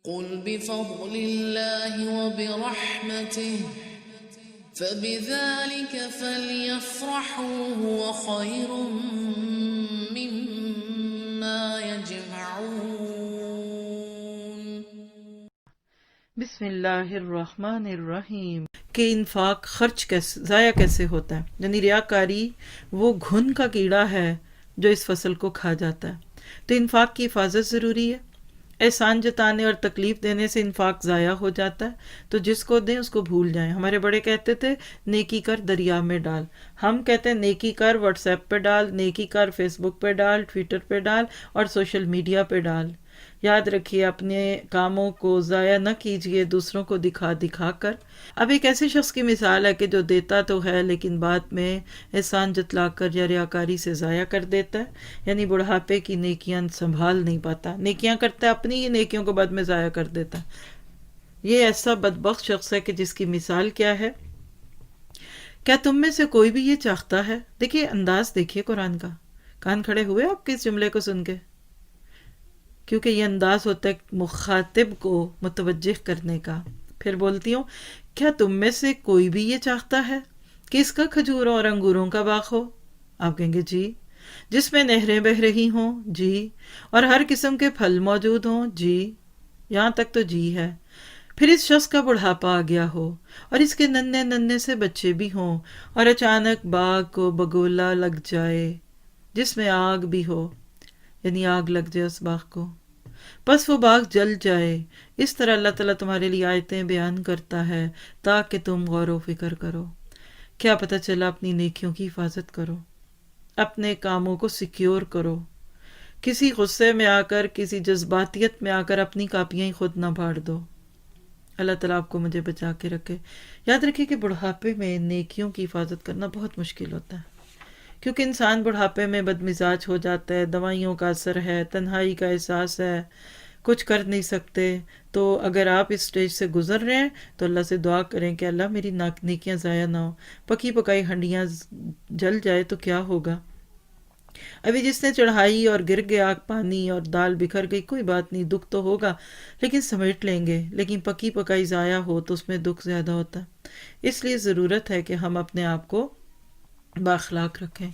قل بفضل الله وبرحمته فبذلك فليفرحوا هو خير مما يجمعون۔ بسم اللہ الرحمن الرحیم۔ کہ انفاق خرچ کیسے ضائع کیسے ہوتا ہے، یعنی ریاکاری وہ گھن کا کیڑا ہے جو اس فصل کو کھا جاتا ہے۔ تو انفاق کی حفاظت ضروری ہے۔ احسان جتانے اور تکلیف دینے سے انفاق ضائع ہو جاتا ہے، تو جس کو دیں اس کو بھول جائیں۔ ہمارے بڑے کہتے تھے نیکی کر دریا میں ڈال، ہم کہتے ہیں نیکی کر واٹس ایپ پہ ڈال، نیکی کر فیس بک پہ ڈال، ٹویٹر پہ ڈال اور سوشل میڈیا پہ ڈال۔ یاد رکھیے اپنے کاموں کو ضائع نہ کیجیے دوسروں کو دکھا دکھا کر۔ اب ایک ایسے شخص کی مثال ہے کہ جو دیتا تو ہے لیکن بعد میں احسان جتلا کر یا ریاکاری سے ضائع کر دیتا ہے، یعنی بڑھاپے کی نیکیاں سنبھال نہیں پاتا، نیکیاں کرتا ہے اپنی ہی نیکیوں کو بعد میں ضائع کر دیتا ہے۔ یہ ایسا بدبخت شخص ہے کہ جس کی مثال کیا ہے؟ کیا تم میں سے کوئی بھی یہ چاہتا ہے؟ دیکھیے انداز، دیکھیے قرآن کا۔ کان کھڑے ہوئے آپ کے اس جملے کو سن کے؟ کیونکہ یہ انداز ہوتا ہے مخاطب کو متوجہ کرنے کا۔ پھر بولتی ہوں، کیا تم میں سے کوئی بھی یہ چاہتا ہے کہ اس کا کھجور اور انگوروں کا باغ ہو؟ آپ کہیں گے جی۔ جس میں نہریں بہہ رہی ہوں؟ جی۔ اور ہر قسم کے پھل موجود ہوں؟ جی۔ یہاں تک تو جی ہے۔ پھر اس شخص کا بڑھاپا آ گیا ہو اور اس کے ننھے ننھے سے بچے بھی ہوں اور اچانک باغ کو بگولا لگ جائے جس میں آگ بھی ہو، یعنی آگ لگ جائے اس باغ کو، بس وہ باغ جل جائے۔ اس طرح اللہ تعالیٰ تمہارے لیے آیتیں بیان کرتا ہے تاکہ تم غور و فکر کرو۔ کیا پتہ چلا؟ اپنی نیکیوں کی حفاظت کرو، اپنے کاموں کو سیکیور کرو۔ کسی غصے میں آ کر، کسی جذباتیت میں آ کر اپنی کاپیاں ہی خود نہ پھاڑ دو۔ اللہ تعالیٰ آپ کو مجھے بچا کے رکھے۔ یاد رکھیے کہ بڑھاپے میں نیکیوں کی حفاظت کرنا بہت مشکل ہوتا ہے، کیونکہ انسان بڑھاپے میں بد مزاج ہو جاتا ہے، دوائیوں کا اثر ہے، تنہائی کا احساس ہے، کچھ کر نہیں سکتے۔ تو اگر آپ اس سٹیج سے گزر رہے ہیں تو اللہ سے دعا کریں کہ اللہ میری نیکیاں ضائع نہ ہو۔ پکی پکائی ہنڈیاں جل جائے تو کیا ہوگا؟ ابھی جس نے چڑھائی اور گر گیا پانی اور دال بکھر گئی، کوئی بات نہیں، دکھ تو ہوگا لیکن سمیٹ لیں گے۔ لیکن پکی پکائی ضائع ہو تو اس میں دکھ زیادہ ہوتا ہے۔ اس لیے ضرورت ہے کہ ہم اپنے آپ کو بااخلاق رکھیں۔